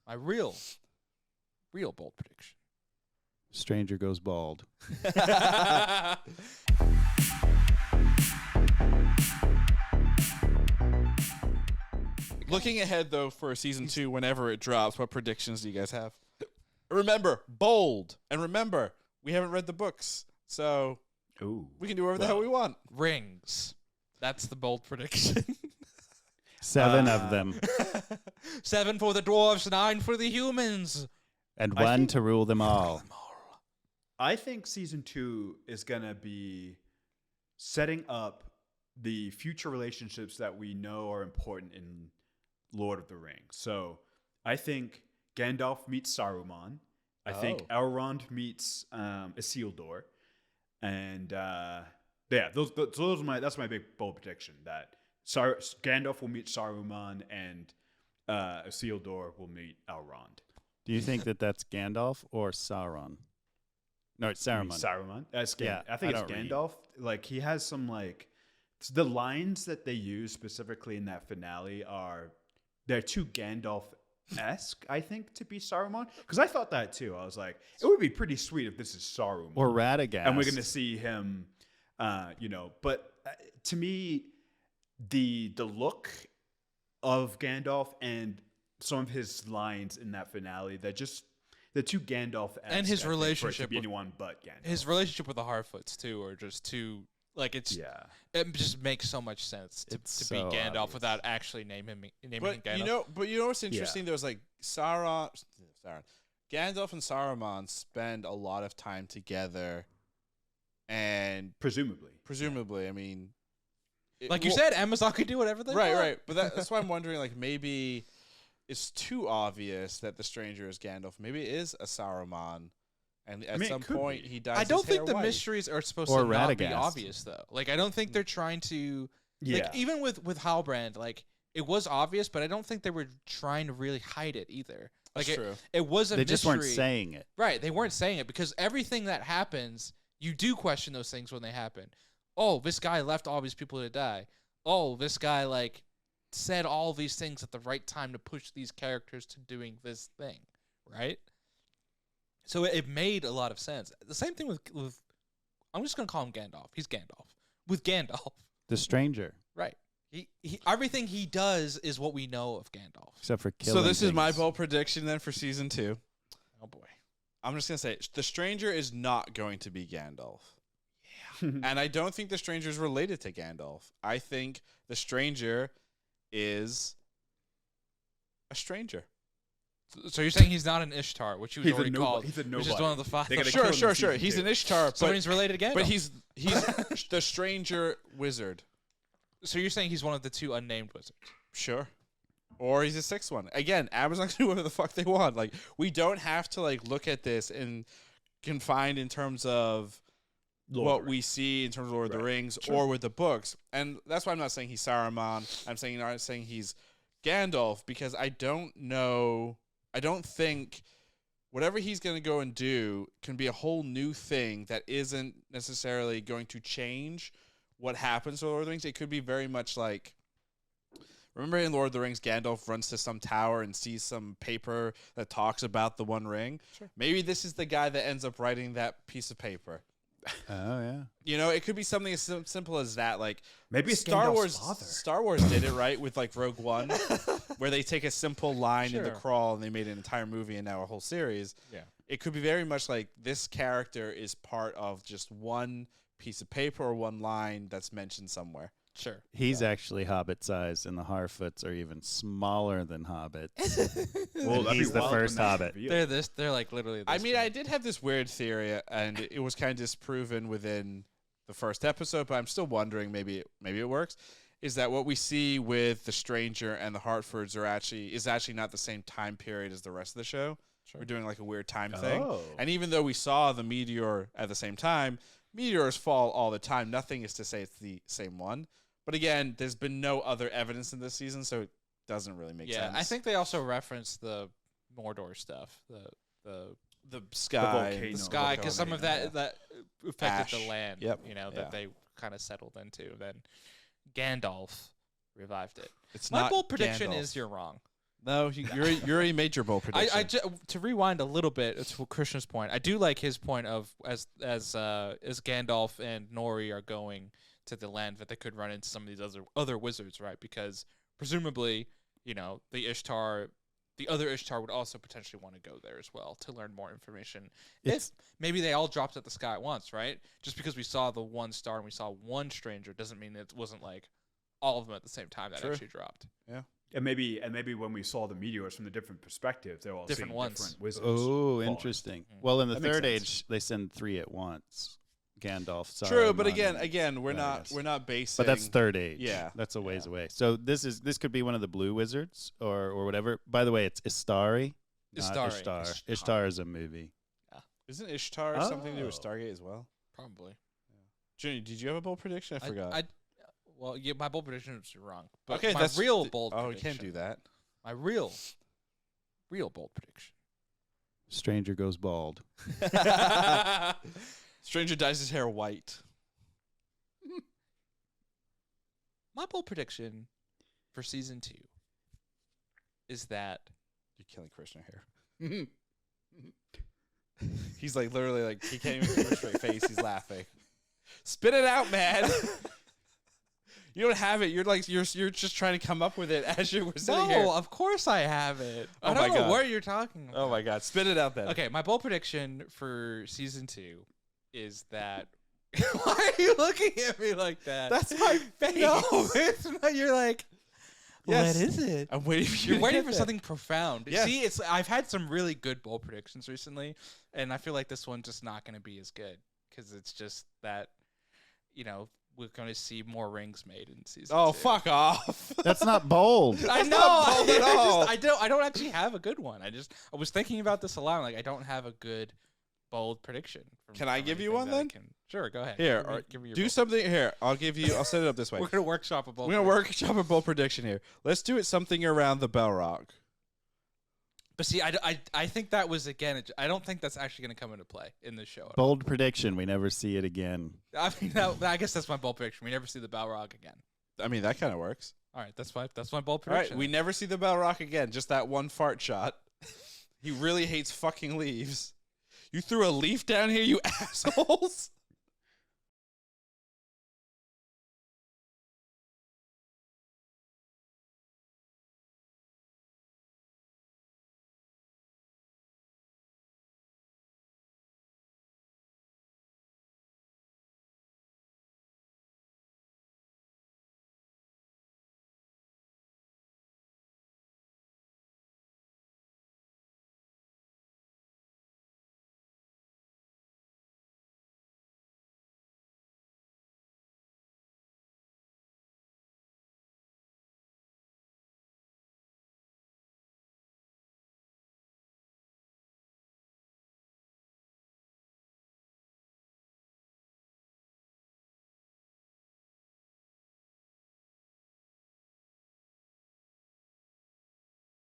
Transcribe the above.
My real bold prediction. Stranger goes bald. Looking ahead, though, for season 2, whenever it drops, what predictions do you guys have? Remember, bold. And remember, we haven't read the books, so we can do whatever the hell we want. Rings. That's the bold prediction. 7 of them. 7 for the dwarves, 9 for the humans. And 1 to rule them all. I think season 2 is going to be setting up the future relationships that we know are important in Lord of the Rings. So I think Gandalf meets Saruman. I think Elrond meets Isildur. And that's my big bold prediction, that Gandalf will meet Saruman and Isildur will meet Elrond. Do you think that that's Gandalf or Sauron? No, it's Saruman. Saruman. Yeah, I think I it's don't Gandalf. Like, he has some, like, the lines that they use specifically in that finale they're too Gandalf-esque, I think, to be Saruman. Because I thought that too. I was like, it would be pretty sweet if this is Saruman. Or Radagast. And we're going to see him, But to me, the look of Gandalf and some of his lines in that finale, they're too Gandalf-esque. And his relationship to be with anyone but Gandalf. His relationship with the Harfoots too, are just too it just makes so much sense to be Gandalf obvious. without actually naming him But Gandalf. you know what's interesting? There was like Gandalf and Saruman spend a lot of time together, and presumably, I mean, you said, Amazon could do whatever they want. Right. But that's why I'm wondering, like, maybe it's too obvious that the stranger is Gandalf. Maybe it is a Saruman. And at some point, he dyes. I don't his hair think the white. mysteries are supposed Or to not be Radagast. obvious, though. Like, I don't think they're trying to. Yeah. Like, even with Halbrand, like, it was obvious, but I don't think they were trying to really hide it either. Like, That's true. It was a They mystery. just weren't saying it. Right, they weren't saying it because everything that happens, you do question those things when they happen. Oh, this guy left all these people to die. Oh, this guy, like, said all these things at the right time to push these characters to doing this thing, right? So it made a lot of sense. The same thing with I'm just going to call him Gandalf. He's Gandalf. With Gandalf. The stranger. Right. He everything he does is what we know of Gandalf. Except for killing So this is my things. bold prediction then for season 2. Oh, boy. I'm just going to say, the stranger is not going to be Gandalf. Yeah. And I don't think the stranger is related to Gandalf. I think the stranger is a stranger. So you're saying he's not an Ishtar, which he was already called, he's a which is nobody. one of the five. They gotta kill him in Sure. season He's 2. an Ishtar, So he's related to Gandalf. but he's the stranger wizard. So you're saying he's one of the 2 unnamed wizards? Sure. Or he's a 6th one. Again, Amazon can do whatever the fuck they want. Like, we don't have to, like, look at this and confined in terms of what we see in terms of Lord of the Rings or with the books. And that's why I'm not saying he's Saruman. I'm saying he's Gandalf, because I don't think whatever he's going to go and do can be a whole new thing that isn't necessarily going to change what happens to Lord of the Rings. It could be very much like, remember in Lord of the Rings, Gandalf runs to some tower and sees some paper that talks about the One Ring. Sure. Maybe this is the guy that ends up writing that piece of paper. Oh, yeah. You know, it could be something as simple as that. Like, Maybe it's Star Gandalf's Wars. father. Star Wars did it right with, like, Rogue One, where they take a simple line in the Sure. crawl and they made an entire movie and now a whole series. Yeah. It could be very much like this character is part of just one piece of paper or one line that's mentioned somewhere. Sure. He's actually Hobbit size, and the Harfoots are even smaller than Hobbits. Well, And that'd he's be the wild first when that's Hobbit. revealed. They're like literally this I mean, big. I did have this weird theory, and it was kind of disproven within the first episode, but I'm still wondering, maybe it works, is that what we see with the Stranger and the Hartfords is actually not the same time period as the rest of the show. Sure. We're doing like a weird time thing. And even though we saw the meteor at the same time, meteors fall all the time. Nothing is to say it's the same one. But again, there's been no other evidence in this season, so it doesn't really make sense. I think they also referenced the Mordor stuff, the sky, volcano. sky, because some of that affected Ash. the land. Yep. That they kind of settled into. Then Gandalf revived it. It's My not bold prediction Gandalf. is you're wrong. No, you already made your bold prediction. To rewind a little bit to Krishna's point, I do like his point of as Gandalf and Nori are going to the land that they could run into some of these other wizards, right? Because presumably, the other Ishtar would also potentially want to go there as well to learn more information. If maybe they all dropped at the sky at once, right? Just because we saw the one star and we saw one stranger doesn't mean it wasn't like all of them at the same time that actually dropped. Yeah. And maybe when we saw the meteors from the different perspectives, they're all Different seeing ones. different wizards. Oh, falling. interesting. Mm. Well, in the That makes third sense. age, they send 3 at once. Gandalf, Saruman. True, but again, we're Varys. not basing. But that's third age. Yeah. That's a ways away. So this could be one of the blue wizards or whatever. By the way, it's Istari, not Istari. Ishtar. Ishtar. Ishtar is a movie. Isn't Ishtar something to do with Oh. Stargate as well? Probably. Junior, did you have a bold prediction? I forgot. Well, yeah, my bold prediction was wrong. But Okay, my that's real bold Oh, we prediction. can't do that. My real bold prediction. Stranger goes bald. Stranger dyes his hair white. My bold prediction for season 2 is that You're killing Krishna here. He's like literally like he can't even keep a straight face. He's laughing. Spit it out, man. You don't have it. You're just trying to come up with it as you were sitting here. no, of course I have it. Oh I don't my know God. what you're talking about. Oh my god, spit it out then. Okay, my bold prediction for season 2 is that. Why are you looking at me like that? That's my face. No, it's not. You're like, Yes. what is it? I'm waiting for you. You're to waiting get for there. something profound. Yes. See, I've had some really good bold predictions recently, and I feel like this one's just not going to be as good because it's just that, we're going to see more rings made in season 2. Oh, fuck off. That's not bold. I That's know. not bold at all. I don't actually have a good one. I was thinking about this a lot. Like I don't have a good bold prediction. Can I give you anything one that I then? Sure, go ahead. Here, give me your do bold. something here. I'll set it up this way. We're gonna workshop a bold. We're gonna workshop a bold prediction here. Let's do it something around the Balrog. But see, I think that was again. I don't think that's actually gonna come into play in this show. At all. Bold prediction. We never see it again. I mean, I guess that's my bold prediction. We never see the Balrog again. I mean, that kind of works. All right, that's my bold All right, prediction. we never see the Balrog again. Just that one fart shot. He really hates fucking leaves. You threw a leaf down here, you assholes.